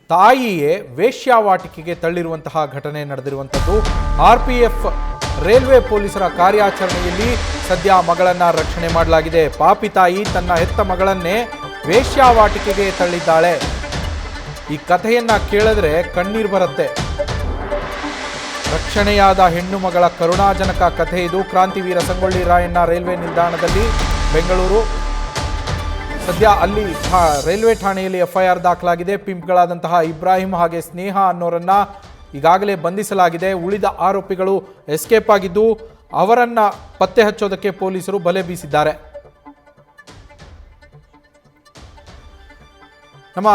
ತಾಯಿಯೇ ವೇಶ್ಯಾವಾಟಿಕೆಗೆ ತಳ್ಳಿರುವಂತಹ ಘಟನೆ ನಡೆದಿರುವಂಥದ್ದು. RPF railway ಪೊಲೀಸರ ಕಾರ್ಯಾಚರಣೆಯಲ್ಲಿ ಸದ್ಯ ಮಗಳನ್ನ ರಕ್ಷಣೆ ಮಾಡಲಾಗಿದೆ. ಪಾಪಿ ತಾಯಿ ತನ್ನ ಹೆತ್ತ ಮಗಳನ್ನೇ ವೇಶ್ಯಾವಾಟಿಕೆಗೆ ತಳ್ಳಿದ್ದಾಳೆ. ಈ ಕಥೆಯನ್ನ ಕೇಳಿದ್ರೆ ಕಣ್ಣೀರು ಬರುತ್ತೆ. ರಕ್ಷಣೆಯಾದ ಹೆಣ್ಣು ಮಗಳ ಕರುಣಾಜನಕ ಕಥೆ ಇದು. ಕ್ರಾಂತಿವೀರ ಸಂಗೊಳ್ಳಿ ರಾಯಣ್ಣ ರೈಲ್ವೆ ನಿಲ್ದಾಣದಲ್ಲಿ ಬೆಂಗಳೂರು. ಸದ್ಯ ಅಲ್ಲಿ ರೈಲ್ವೆ ಠಾಣೆಯಲ್ಲಿ FIR ದಾಖಲಾಗಿದೆ. ಪಿಂಪ್ಗಳಾದಂತಹ ಇಬ್ರಾಹಿಂ ಹಾಗೆ ಸ್ನೇಹ ಅನ್ನೋರನ್ನ ಈಗಾಗಲೇ ಬಂಧಿಸಲಾಗಿದೆ. ಉಳಿದ ಆರೋಪಿಗಳು ಎಸ್ಕೇಪ್ ಆಗಿದ್ದು ಅವರನ್ನ ಪತ್ತೆ ಹಚ್ಚೋದಕ್ಕೆ ಪೊಲೀಸರು ಬಲೆ ಬೀಸಿದ್ದಾರೆ. ನಮ್ಮ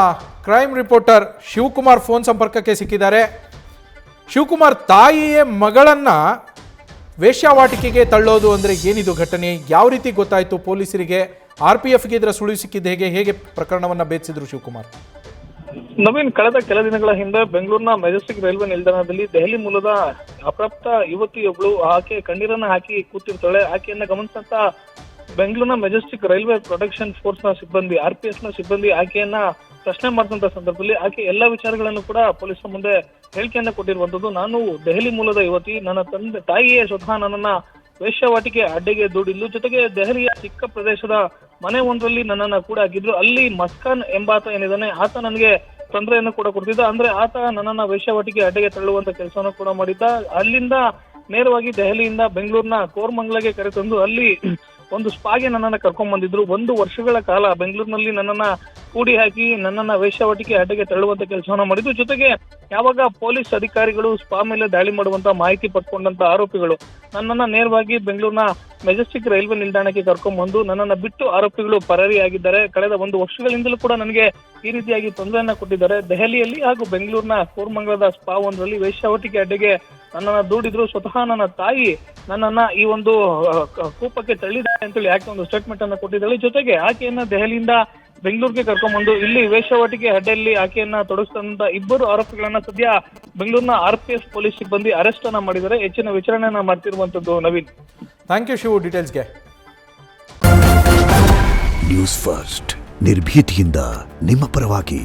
ಕ್ರೈಮ್ ರಿಪೋರ್ಟರ್ ಶಿವಕುಮಾರ್ ಫೋನ್ ಸಂಪರ್ಕಕ್ಕೆ ಸಿಕ್ಕಿದ್ದಾರೆ. ಶಿವಕುಮಾರ್, ತಾಯಿಯೇ ಮಗಳನ್ನ ವೇಶ್ಯಾವಾಟಿಕೆಗೆ ತಳ್ಳೋದು ಅಂದರೆ ಏನಿದು ಘಟನೆ? ಯಾವ ರೀತಿ ಗೊತ್ತಾಯಿತು ಪೊಲೀಸರಿಗೆ? RPFಗೆ ಇದರ ಸುಳಿವು ಸಿಕ್ಕಿದ್ದು ಹೇಗೆ ಪ್ರಕರಣವನ್ನ ಭೇದಿಸಿದ್ರು ಶಿವಕುಮಾರ್? ನವೀನ್, ಕಳೆದ ಕೆಲ ದಿನಗಳ ಹಿಂದೆ ಬೆಂಗಳೂರಿನ ಮೆಜೆಸ್ಟಿಕ್ ರೈಲ್ವೆ ನಿಲ್ದಾಣದಲ್ಲಿ ದೆಹಲಿ ಮೂಲದ ಅಪ್ರಾಪ್ತ ಯುವತಿಯೊಬ್ಬಳು ಆಕೆ ಕಣ್ಣೀರನ್ನ ಹಾಕಿ ಕೂತಿರ್ತಾಳೆ. ಆಕೆಯನ್ನ ಗಮನಿಸಂತ ಬೆಂಗಳೂರಿನ ಮೆಜೆಸ್ಟಿಕ್ ರೈಲ್ವೆ ಪ್ರೊಟೆಕ್ಷನ್ ಫೋರ್ಸ್ ನ ಸಿಬ್ಬಂದಿ, RPF ನ ಸಿಬ್ಬಂದಿ ಆಕೆಯನ್ನ ಪ್ರಶ್ನೆ ಮಾಡಿದಂತ ಸಂದರ್ಭದಲ್ಲಿ ಆಕೆ ಎಲ್ಲಾ ವಿಚಾರಗಳನ್ನು ಕೂಡ ಪೊಲೀಸರ ಮುಂದೆ ಹೇಳಿಕೆಯನ್ನ ಕೊಟ್ಟಿರುವಂತದ್ದು. ನಾನು ದೆಹಲಿ ಮೂಲದ ಯುವತಿ, ನನ್ನ ತಾಯಿಯೇ ಸ್ವತಃ ನನ್ನನ್ನ ವೇಶ್ಯಾವಾಟಿಕೆ ಅಡ್ಡೆಗೆ ದೂಡಿದ್ಲು. ಜೊತೆಗೆ ದೆಹಲಿಯ ಚಿಕ್ಕ ಪ್ರದೇಶದ ಮನೆ ಒಂದರಲ್ಲಿ ನನ್ನನ್ನ ಕೂಡ ಹಾಕಿದ್ರು. ಅಲ್ಲಿ ಮಸ್ಕಾನ್ ಎಂಬಾತ ಏನಿದ್ದಾನೆ, ಆತ ನನಗೆ ತೊಂದರೆಯನ್ನು ಕೂಡ ಕೊಡ್ತಿದ್ದ. ಅಂದ್ರೆ ಆತ ನನ್ನನ್ನ ವೇಶ್ಯಾವಾಟಿಕೆ ಅಡ್ಡೆಗೆ ತಳ್ಳುವಂತ ಕೆಲಸವನ್ನು ಕೂಡ ಮಾಡಿದ್ದ. ಅಲ್ಲಿಂದ ನೇರವಾಗಿ ದೆಹಲಿಯಿಂದ ಬೆಂಗಳೂರಿನ ಕೋರ್ಮಂಗ್ಲಗೆ ಕರೆತಂದು ಅಲ್ಲಿ ಒಂದು ಸ್ಪಾಗೆ ನನ್ನನ್ನ ಕರ್ಕೊಂಡ್ ಬಂದಿದ್ರು. 1 ವರ್ಷಗಳ ಕಾಲ ಬೆಂಗಳೂರಿನಲ್ಲಿ ನನ್ನನ್ನ ಕೂಡಿ ಹಾಕಿ ನನ್ನನ್ನ ವೇಶ್ಯಾವಾಟಿಕೆ ಅಡ್ಡೆಗೆ ತಳ್ಳುವಂತ ಕೆಲಸವನ್ನ ಮಾಡಿದ್ರು. ಜೊತೆಗೆ ಯಾವಾಗ ಪೊಲೀಸ್ ಅಧಿಕಾರಿಗಳು ಸ್ಪಾ ಮೇಲೆ ದಾಳಿ ಮಾಡುವಂತ ಮಾಹಿತಿ ಪಡ್ಕೊಂಡಂತ ಆರೋಪಿಗಳು ನನ್ನನ್ನ ನೇರವಾಗಿ ಬೆಂಗಳೂರಿನ ಮೆಜೆಸ್ಟಿಕ್ ರೈಲ್ವೆ ನಿಲ್ದಾಣಕ್ಕೆ ಕರ್ಕೊಂಡ್ ಬಂದು ನನ್ನನ್ನ ಬಿಟ್ಟು ಆರೋಪಿಗಳು ಪರಾರಿಯಾಗಿದ್ದಾರೆ. ಕಳೆದ 1 ವರ್ಷಗಳಿಂದಲೂ ಕೂಡ ನನಗೆ ಈ ರೀತಿಯಾಗಿ ತೊಂದರೆಯನ್ನ ಕೊಟ್ಟಿದ್ದಾರೆ. ದೆಹಲಿಯಲ್ಲಿ ಹಾಗೂ ಬೆಂಗಳೂರಿನ ಕೋರ್ಮಂಗಲದ ಸ್ಪಾ ಒಂದರಲ್ಲಿ ವೇಶ್ಯಾವಾಟಿಕೆ ಅಡ್ಡೆಗೆ ನನ್ನನ್ನ ದೂಡಿದ್ರು. ಸ್ವತಃ ನನ್ನ ತಾಯಿ ನನ್ನನ್ನ ಈ ಒಂದು ಕೂಪಕ್ಕೆ ತಳ್ಳಿದ್ದಾರೆ ಅಂತೇಳಿ ಆಕೆ ಒಂದು ಸ್ಟೇಟ್ಮೆಂಟ್ ಅನ್ನ ಕೊಟ್ಟಿದ್ದಾಳೆ. ಜೊತೆಗೆ ಆಕೆಯನ್ನ ದೆಹಲಿಯಿಂದ ಬೆಂಗಳೂರಿಗೆ ಕರ್ಕೊಂಡ್ಬಂದು ಇಲ್ಲಿ ವೇಶ್ಯಾವಾಟಿಕೆ ಅಡ್ಡೆಯಲ್ಲಿ ಆಕೆಯನ್ನ ತೊಡಗಿಸಿದಂತ 2 ಆರೋಪಿಗಳನ್ನ ಸದ್ಯ ಬೆಂಗಳೂರಿನ RPF ಪೊಲೀಸ್ ಸಿಬ್ಬಂದಿ ಅರೆಸ್ಟ್ ಅನ್ನ ಮಾಡಿದರೆ ಹೆಚ್ಚಿನ ವಿಚಾರಣೆಯನ್ನ ಮಾಡ್ತಿರುವಂತದ್ದು. ನವೀನ್, ಥ್ಯಾಂಕ್ ಯು ಶಿವು ಡೀಟೇಲ್ಸ್ಗೆ. ನ್ಯೂಸ್ ಫಸ್ಟ್ ನಿರ್ಭೀತಿಯಿಂದ ನಿಮ್ಮ ಪರವಾಗಿ.